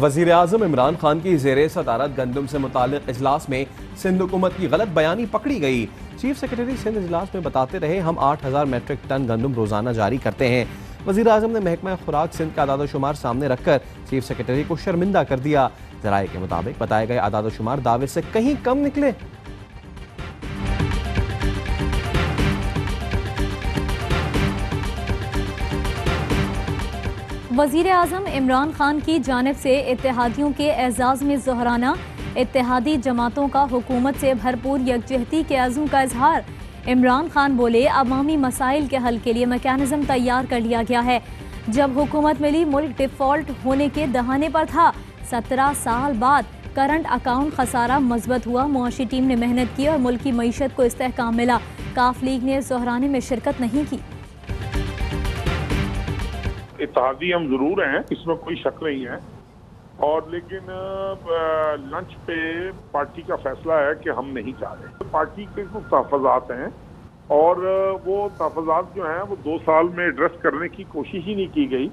वज़ीर आज़म इमरान खान की ज़ेरे सदारत गंदम से मुताल्लिक़ इजलास में सिंध हुकूमत की गलत बयानी पकड़ी गई। चीफ सेक्रेटरी सिंध इजलास में बताते रहे, हम 8000 मेट्रिक टन गंदम रोजाना जारी करते हैं। वज़ीर आज़म ने महकमा खुराक सिंध का आदाद-ओ-शुमार सामने रखकर चीफ सेक्रेटरी को शर्मिंदा कर दिया। ज़राए के मुताबिक बताए गए आदाद-ओ-शुमार दावे से कहीं कम निकले। वज़ीर आज़म इमरान खान की जानिब से इत्तेहादियों के एजाज़ में ज़ोहराना इत्तेहादी जमातों का हुकूमत से भरपूर यकजहती के अज़्म का इजहार। इमरान खान बोले, अवामी मसाइल के हल के लिए मैकेनिज़्म तैयार कर लिया गया है। जब हुकूमत मिली मुल्क डिफ़ॉल्ट होने के दहाने पर था। 17 साल बाद करंट अकाउंट खसारा मजबूत हुआ। मुआशी टीम ने मेहनत की और मुल्क की मईशत को इस्तेहकाम मिला। काफ लीग ने ज़ोहराने में शिरकत नहीं की। इत्तेहादी हम जरूर हैं, इसमें कोई शक नहीं है, और लेकिन लंच पे पार्टी का फैसला है कि हम नहीं जा रहे। पार्टी के कुछ तहफ़्फ़ुज़ात हैं और वो तहफ़्फ़ुज़ात जो हैं वो 2 साल में एड्रेस करने की कोशिश ही नहीं की गई।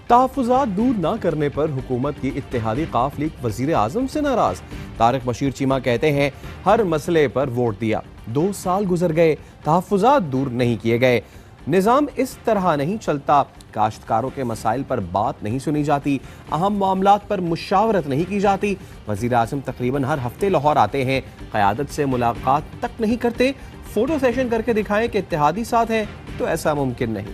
तहफ़्फ़ुज़ात दूर न करने पर हुकूमत की इत्तेहादी काफ लीग वज़ीर आज़म से नाराज। तारिक बशीर चीमा कहते हैं, हर मसले पर वोट दिया, 2 साल गुजर गए, तहफ़्फ़ुज़ात दूर नहीं किए गए। निज़ाम इस तरह नहीं चलता। काश्तकारों के मसाइल पर बात नहीं सुनी जाती, अहम मामलात पर मुशावरत नहीं की जाती। वज़ीर आज़म तकरीबन हर हफ्ते लाहौर आते हैं, क़यादत से मुलाकात तक नहीं करते। फोटो सेशन करके दिखाएं कि इत्तेहादी साथ हैं, तो ऐसा मुमकिन नहीं।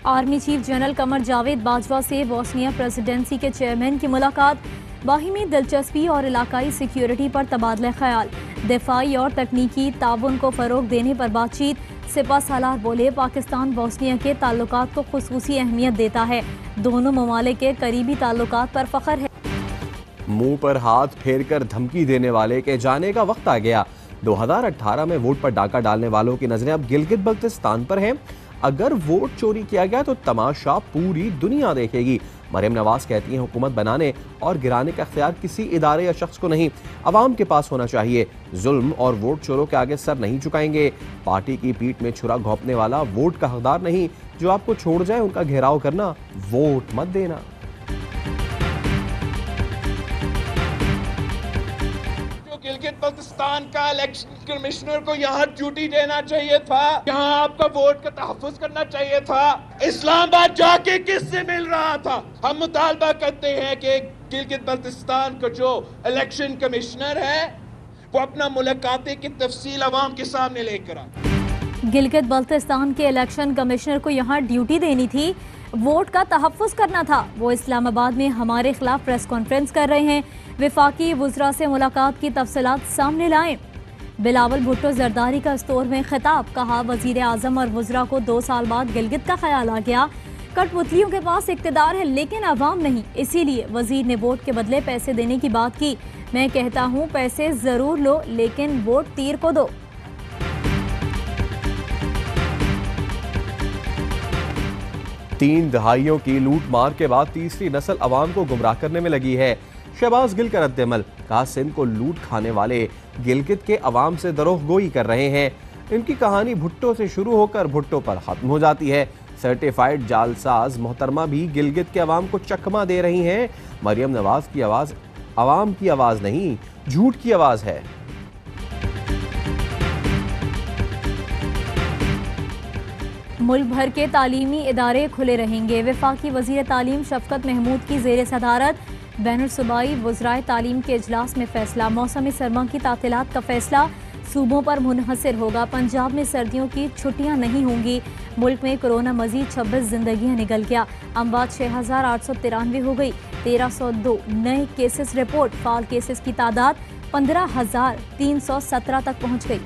Army chief general Qamar Javed Bajwa से बोस्निया प्रेसिडेंसी के चेयरमैन की मुलाकात। बाहिमी दिलचस्पी और इलाकाई सिक्योरिटी पर तबादला ख्याल। दिफाई और तकनीकी ताउन को फ़रोग देने पर बातचीत। सिपा सालार बोले, पाकिस्तान बोस्निया के ताल्लुकात को खुसूसी अहमियत देता है। दोनों ममालिक के करीबी ताल्लुकात पर फ़ख्र है। मुंह पर हाथ फेर कर धमकी देने वाले के जाने का वक्त आ गया। 2018 में वोट पर डाका डालने वालों की नजरें अब गिलगित बल्तिस्तान पर हैं। अगर वोट चोरी किया गया तो तमाशा पूरी दुनिया देखेगी। मरियम नवाज कहती हैं, हुकूमत बनाने और गिराने का इख्तियार किसी इदारे या शख्स को नहीं, अवाम के पास होना चाहिए। जुल्म और वोट चोरों के आगे सर नहीं झुकाएंगे। पार्टी की पीठ में छुरा घोंपने वाला वोट का हकदार नहीं। जो आपको छोड़ जाए उनका घेराव करना, वोट मत देना। गिलगित बल्तिस्तान का इलेक्शन कमिश्नर को यहाँ ड्यूटी देना चाहिए था, यहाँ आपका वोट का तहफ़्फ़ुज़ करना चाहिए था। इस्लामाबाद जाके किससे मिल रहा था? हम मुतालबा करते हैं कि गिलगित बल्तिस्तान का जो इलेक्शन कमिश्नर है वो अपना मुलाकातें की तफसील अवाम के सामने लेकर आए। गिलगित बल्तिस्तान के इलेक्शन कमिश्नर को यहाँ ड्यूटी देनी थी, वोट का तहफ़्फ़ुज़ करना था। वो इस्लामाबाद में हमारे खिलाफ प्रेस कॉन्फ्रेंस कर रहे हैं। विफाकी वुज़रा से मुलाकात की तफसीलात सामने लाएं। बिलावल भुट्टो जरदारी का स्टोर में खिताब। कहा, वज़ीर आज़म और वुज़रा को 2 साल बाद गिलगित का ख्याल आ गया। कठपुतलियों के पास इक़्तिदार है लेकिन अवाम नहीं, इसीलिए वज़ीर ने वोट के बदले पैसे देने की बात की। मैं कहता हूँ, पैसे ज़रूर लो लेकिन वोट तीर को दो। तीन दहाइयों की लूट मार के बाद तीसरी नस्ल अवाम को गुमराह करने में लगी है। शहबाज गिल का रद्द-ए-अमल। कहा, सिंध को लूट खाने वाले गिलगित के अवाम से दरोगोई कर रहे हैं। इनकी कहानी भुट्टो से शुरू होकर भुट्टो पर खत्म हो जाती है। सर्टिफाइड जालसाज मोहतरमा भी गिलगित के अवाम को चकमा दे रही हैं। मरियम नवाज की आवाज़ अवाम की आवाज़ नहीं, झूठ की आवाज़ है। मुल्क भर के तालीमी इदारे खुले रहेंगे। वफाकी वज़ीर तालीम शफकत महमूद की ज़ेर सदारत बैनुल-सूबाई वज़राए तालीम के इजलास में फैसला। मौसम सरमा की तातीलात का फैसला सूबों पर मुनहसर होगा। पंजाब में सर्दियों की छुट्टियां नहीं होंगी। मुल्क में कोरोना मजीद 26 जिंदगियां निकल गया। अमवात 6893 हो गई। 1302 नए केसेस रिपोर्ट। फाल केसेस की तादाद 15,317 तक पहुँच गई।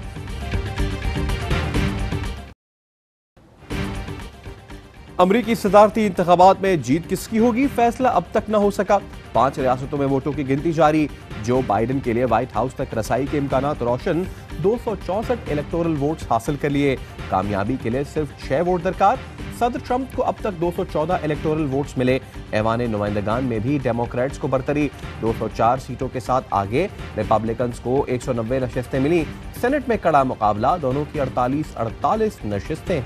अमरीकी सदारती इंतखाबात में जीत किसकी होगी, फैसला अब तक न हो सका। 5 रियासतों में वोटों की गिनती जारी। जो बाइडन के लिए व्हाइट हाउस तक रसाई के इम्कानात रोशन। 264 इलेक्टोरल वोट्स हासिल कर लिए। कामयाबी के लिए सिर्फ 6 वोट दरकार। सदर ट्रंप को अब तक 214 इलेक्टोरल वोट्स मिले। ऐवान नुमाइंदगान में भी डेमोक्रेट्स को बरतरी। 204 सीटों के साथ आगे। रिपब्लिकन्स को 190 नशिस्तें मिली। सेनेट में कड़ा मुकाबला, दोनों की 48 नशिस्तें।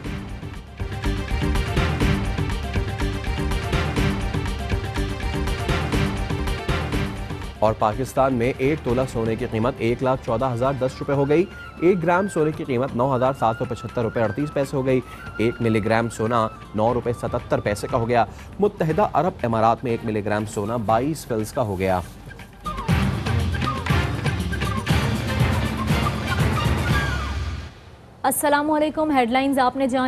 और पाकिस्तान में 1 तोला सोने की कीमत 1,14,010 रुपये हो गई। 1 ग्राम सोने की कीमत 9,775 रुपये 38 पैसे हो गई। 1 मिलीग्राम सोना 9 रुपये 77 पैसे का हो गया। मुत्तहिदा अरब इमारात में 1 मिलीग्राम सोना 22 फिल्स का हो गया। अस्सलामुअलैकुम, हेडलाइंस आपने जान